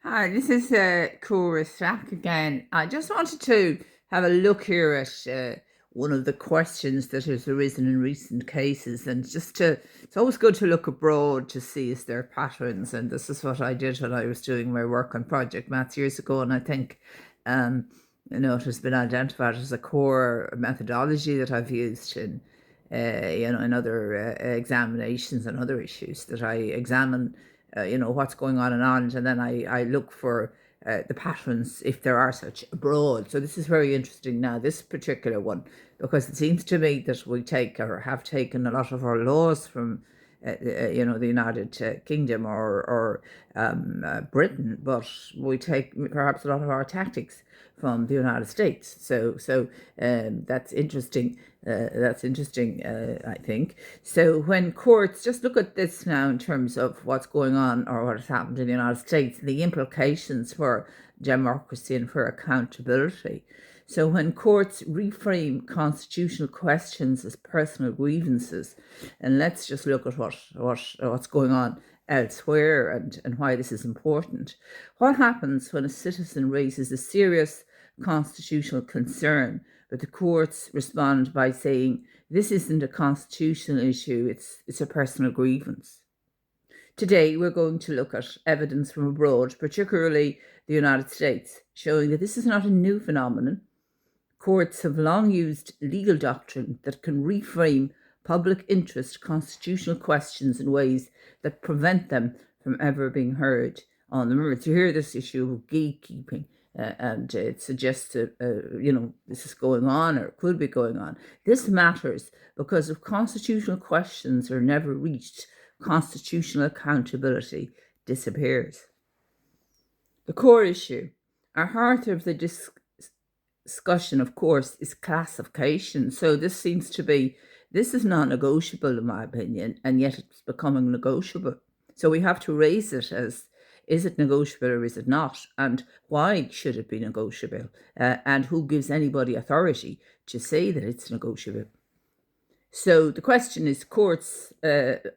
Hi, this is Cora Strack again. I just wanted to have a look here at one of the questions that has arisen in recent cases, and it's always good to look abroad to see is there patterns. And this is what I did when I was doing my work on Project Maths years ago, and I think um, it has been identified as a core methodology that I've used in other examinations and other issues that I examine what's going on in Ireland, and then I look for the patterns if there are such abroad. So this is very interesting now, this particular one, because it seems to me that we take or have taken a lot of our laws from the United Kingdom or Britain, but we take perhaps a lot of our tactics from the United States. So that's interesting. I think. So when courts just look at this now in terms of what's going on or what has happened in the United States, the implications for democracy and for accountability. So when courts reframe constitutional questions as personal grievances, and let's just look at what's going on elsewhere and why this is important. What happens when a citizen raises a serious constitutional concern, but the courts respond by saying this isn't a constitutional issue, it's a personal grievance? Today, we're going to look at evidence from abroad, particularly the United States, showing that this is not a new phenomenon. Courts have long used legal doctrine that can reframe public interest constitutional questions in ways that prevent them from ever being heard on the merits. You hear this issue of gatekeeping, and it suggests that this is going on or could be going on. This matters because if constitutional questions are never reached, constitutional accountability disappears. The core issue, our heart of the discussion, of course, is classification. So this is non-negotiable in my opinion, and yet it's becoming negotiable. So we have to raise it as, is it negotiable or is it not? And why should it be negotiable? And who gives anybody authority to say that it's negotiable? So the question is, courts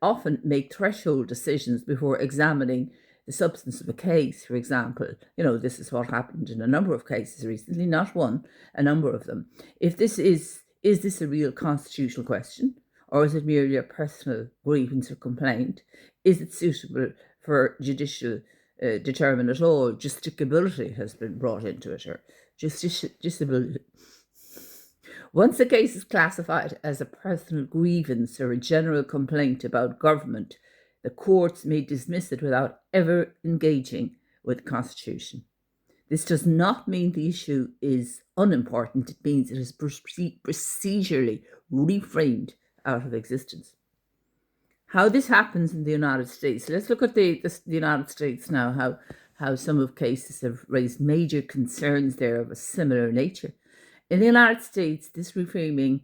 often make threshold decisions before examining the substance of a case. For example, this is what happened in a number of cases recently, not one, a number of them. If this is this a real constitutional question, or is it merely a personal grievance or complaint? Is it suitable for judicial determination at all? Justiciability has been brought into it, or justiciability. Once a case is classified as a personal grievance or a general complaint about government, the courts may dismiss it without ever engaging with the Constitution. This does not mean the issue is unimportant. It means it is procedurally reframed out of existence. How this happens in the United States. Let's look at the United States now, how some of cases have raised major concerns there of a similar nature. In the United States, this reframing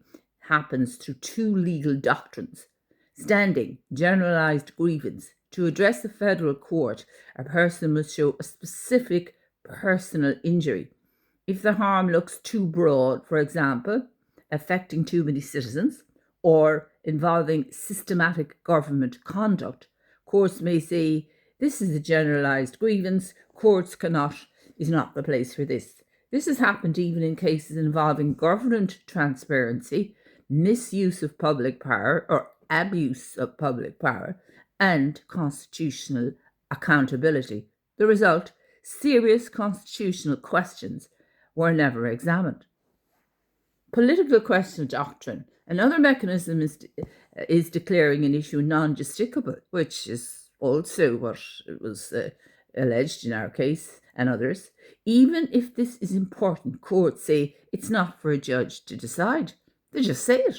happens through two legal doctrines. Standing, generalised grievance. To address the federal court, a person must show a specific personal injury. If the harm looks too broad, for example, affecting too many citizens, or involving systematic government conduct, courts may say, this is a generalised grievance, courts is not the place for this. This has happened even in cases involving government transparency, misuse of public power or abuse of public power, and constitutional accountability. The result, serious constitutional questions were never examined. Political question doctrine. Another mechanism is declaring an issue non-justiciable, which is also what was alleged in our case and others. Even if this is important, courts say it's not for a judge to decide. They just say it.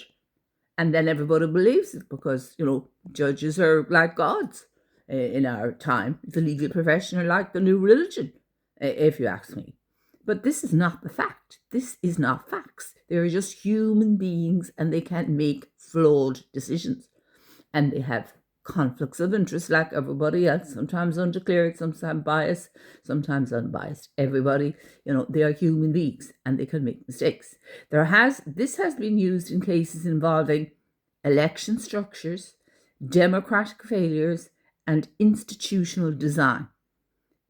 And then everybody believes it because, judges are like gods in our time. The legal profession are like the new religion, if you ask me. But this is not the fact. This is not facts. They're just human beings and they can make flawed decisions. And they have conflicts of interest like everybody else, sometimes undeclared, sometimes biased, sometimes unbiased. Everybody, they are human beings and they can make mistakes. This has been used in cases involving election structures, democratic failures, and institutional design.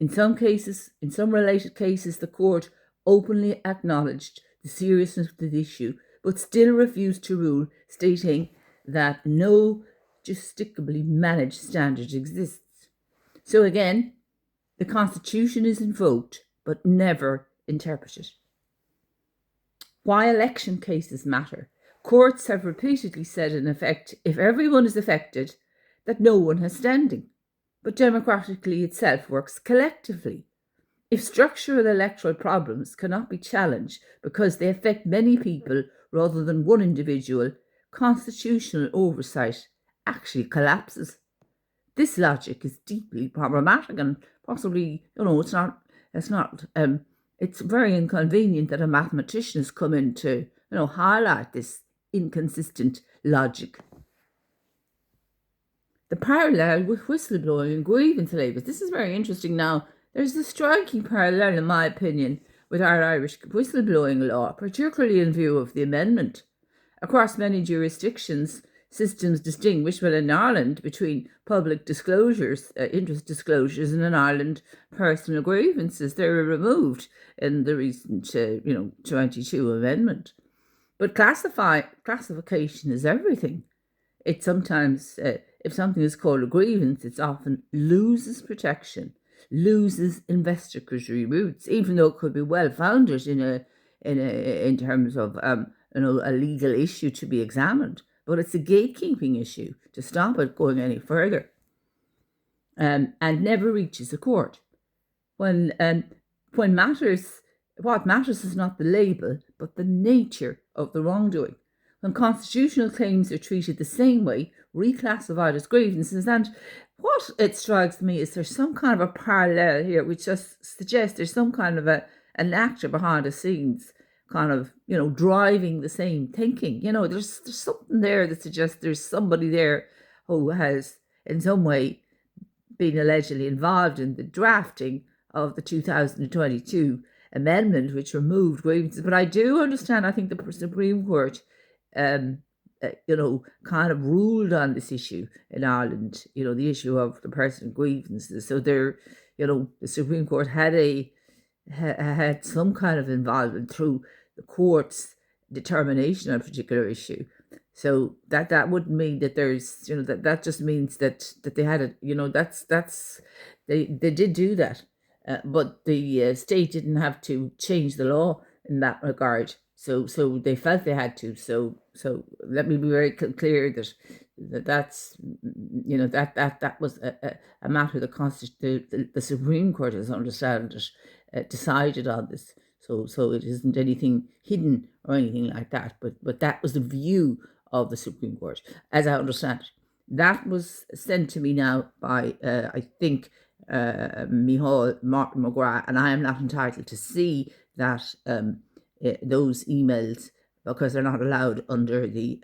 In some related cases, the court openly acknowledged the seriousness of the issue, but still refused to rule, stating that no justicably managed standard exists. So again, the Constitution is invoked, but never interpreted. Why election cases matter. Courts have repeatedly said, in effect, if everyone is affected, that no one has standing. But democratically itself works collectively. If structural electoral problems cannot be challenged because they affect many people rather than one individual, constitutional oversight actually collapses. This logic is deeply problematic and possibly, it's very inconvenient that a mathematician has come in to, highlight this inconsistent logic. The parallel with whistleblowing and grievance labels. This is very interesting now. There's a striking parallel, in my opinion, with our Irish whistleblowing law, particularly in view of the amendment. Across many jurisdictions, systems distinguish, well, in Ireland, between public disclosures, interest disclosures, and in Ireland, personal grievances. They were removed in the recent, 22 amendment. But classification is everything. It sometimes, if something is called a grievance, it often loses protection, loses investigatory roots, even though it could be well founded in terms of a legal issue to be examined. But it's a gatekeeping issue to stop it going any further, and never reaches a court. What matters is not the label, but the nature of the wrongdoing. When constitutional claims are treated the same way, reclassified as grievances, and what it strikes me is there's some kind of a parallel here, which just suggests there's some kind of an actor behind the scenes, kind of, driving the same thinking. There's something there that suggests there's somebody there who has, in some way, been allegedly involved in the drafting of the 2022 amendment, which removed grievances. But I do understand, I think the Supreme Court kind of ruled on this issue in Ireland, the issue of the personal grievances. So there, the Supreme Court had some kind of involvement through the court's determination on a particular issue. So that wouldn't mean that there's, that just means that they had they did do that. But the state didn't have to change the law in that regard. So they felt they had to. So let me be very clear that's that was a matter the Supreme Court, as I understand it, decided on this. So it isn't anything hidden or anything like that. But that was the view of the Supreme Court, as I understand it. That was sent to me now by I think Micheál Martin McGrath, and I am not entitled to see that those emails because they're not allowed under the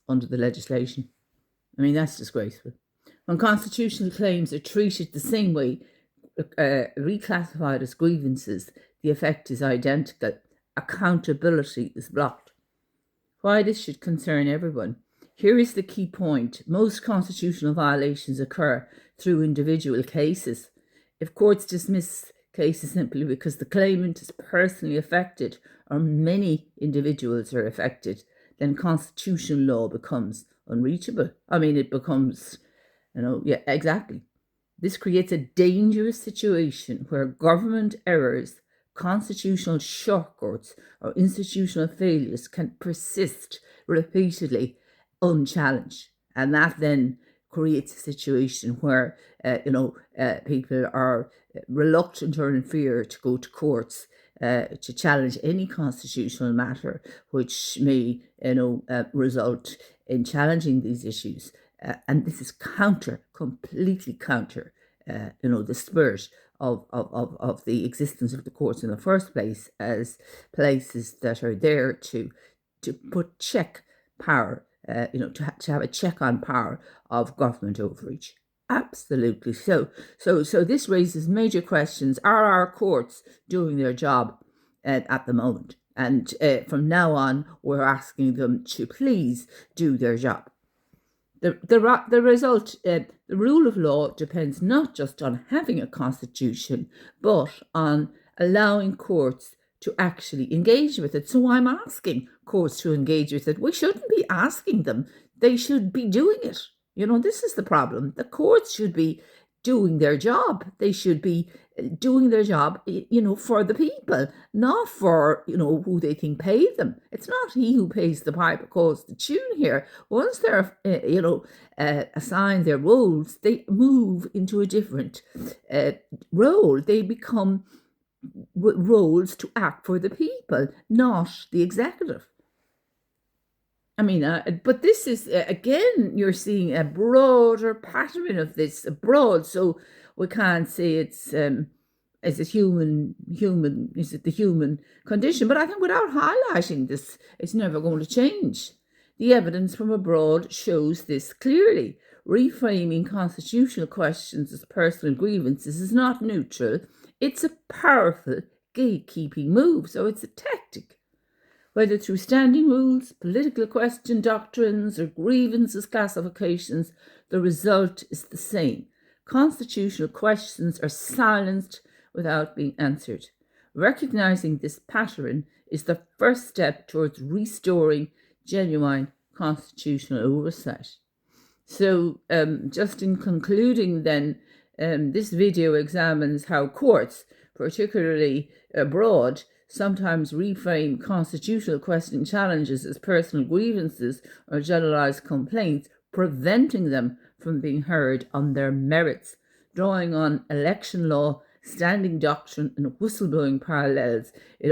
legislation. I mean, that's disgraceful. When constitutional claims are treated the same way, reclassified as grievances, the effect is identical. Accountability is blocked. Why this should concern everyone. Here is the key point. Most constitutional violations occur through individual cases. If courts dismiss cases simply because the claimant is personally affected or many individuals are affected, then constitutional law becomes unreachable. I mean, it becomes, exactly. This creates a dangerous situation where government errors, constitutional shortcuts, or institutional failures can persist repeatedly unchallenged. And that then creates a situation where, people are reluctant or in fear to go to courts to challenge any constitutional matter, which may, result in challenging these issues. And this is completely counter, the spirit of the existence of the courts in the first place as places that are there to put check power, to have a check on power of government overreach. Absolutely. So this raises major questions. Are our courts doing their job at the moment? And from now on, we're asking them to please do their job. The result The rule of law depends not just on having a constitution, but on allowing courts to actually engage with it. So I'm asking courts to engage with it. We shouldn't be asking them. They should be doing it. This is the problem. The courts should be doing their job. They should be doing their job, for the people, not for, who they think paid them. It's not he who pays the piper calls the tune here. Once they're, assigned their roles, they move into a different role. They become roles to act for the people, not the executive. But this is, again, you're seeing a broader pattern of this abroad. So we can't say is it is it the human condition? But I think without highlighting this, it's never going to change. The evidence from abroad shows this clearly. Reframing constitutional questions as personal grievances is not neutral. It's a powerful gatekeeping move. So it's a tactic. Whether through standing rules, political question doctrines, or grievances classifications, the result is the same. Constitutional questions are silenced without being answered. Recognizing this pattern is the first step towards restoring genuine constitutional oversight. So, just in concluding then, this video examines how courts, particularly abroad, sometimes reframe constitutional question challenges as personal grievances or generalised complaints, preventing them from being heard on their merits. Drawing on election law, standing doctrine and whistleblowing parallels, it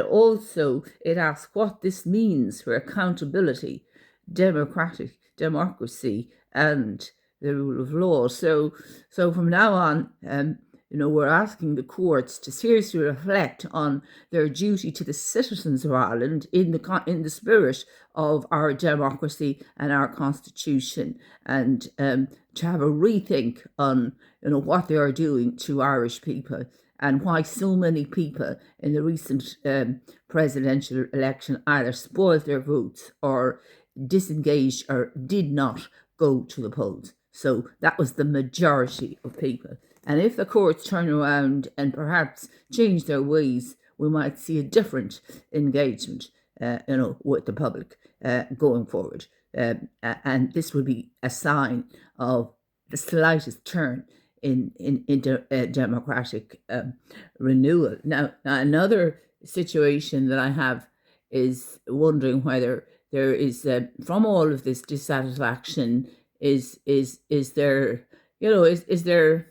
asks what this means for accountability, democracy and the rule of law. So from now on, we're asking the courts to seriously reflect on their duty to the citizens of Ireland in the spirit of our democracy and our constitution, and to have a rethink on what they are doing to Irish people, and why so many people in the recent presidential election either spoiled their votes or disengaged or did not go to the polls. So that was the majority of people. And if the courts turn around and perhaps change their ways, we might see a different engagement, with the public going forward. And this would be a sign of the slightest turn in democratic renewal. Now, another situation that I have is wondering whether there is, from all of this dissatisfaction, is there, is there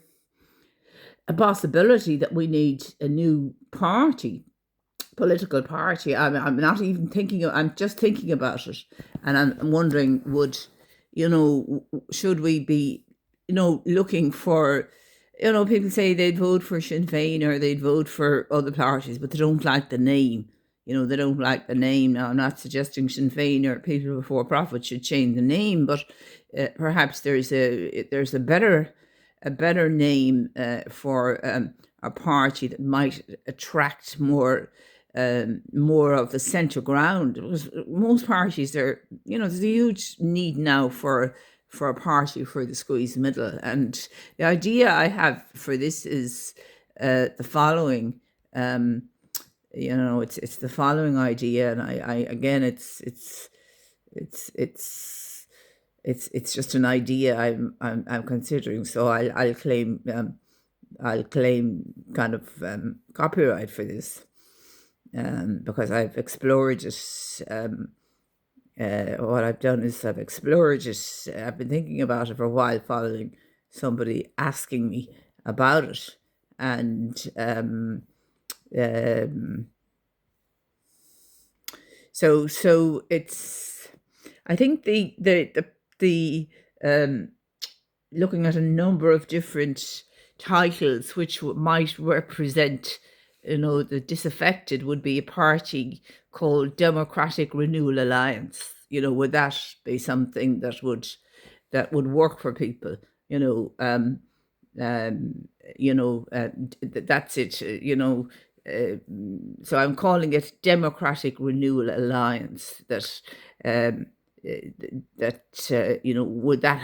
a possibility that we need a new political party? I'm not even thinking, I'm just thinking about it. And I'm wondering, should we be, looking for, people say they'd vote for Sinn Féin or they'd vote for other parties, but they don't like the name. They don't like the name. Now, I'm not suggesting Sinn Féin or People Before Profit should change the name, but perhaps there's a better name for a party that might attract more of the centre ground. Because most parties there's a huge need now for a party for the squeeze middle. And the idea I have for this is the following. It's the following idea, and I again, it's just an idea I'm considering. So I'll claim kind of copyright for this, because I've explored it. What I've done is I've explored it. I've been thinking about it for a while, following somebody asking me about it, and so it's, I think the looking at a number of different titles which might represent, the disaffected, would be a party called Democratic Renewal Alliance. Would that be something that would work for people? That's it. So I'm calling it Democratic Renewal Alliance. Would that